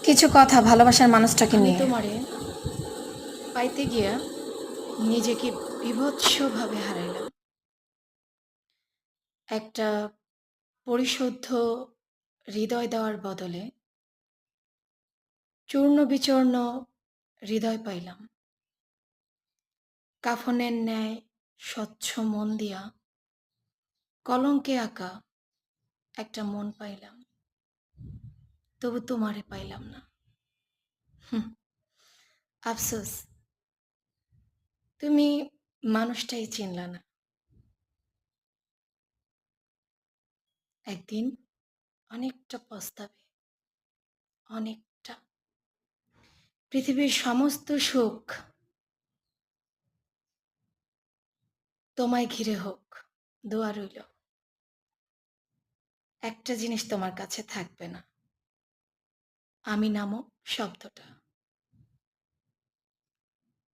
কিছু কথা ভালোবাসার মানুষটাকে আমি নিয়ে। তোমারে পাইতে গিয়া নিজেকে বীভৎসভাবে হারাইলাম। একটা পরিশুদ্ধ হৃদয় দেওয়ার বদলে চূর্ণ বিচূর্ণ হৃদয় পাইলাম। কাফনের ন্যায় স্বচ্ছ মন দিয়া কলঙ্কে আঁকা একটা মন পাইলাম, তবু তোমারে পাইলাম না। হুঁ, আফসোস, তুমি মানুষটাই চিনলা না। একদিন অনেকটা পস্তাবে, অনেকটা। পৃথিবীর সমস্ত সুখ তোমায় ঘিরে হোক, দোয়া রইল। একটা জিনিস তোমার কাছে থাকবে না, আমি নামক শব্দটা।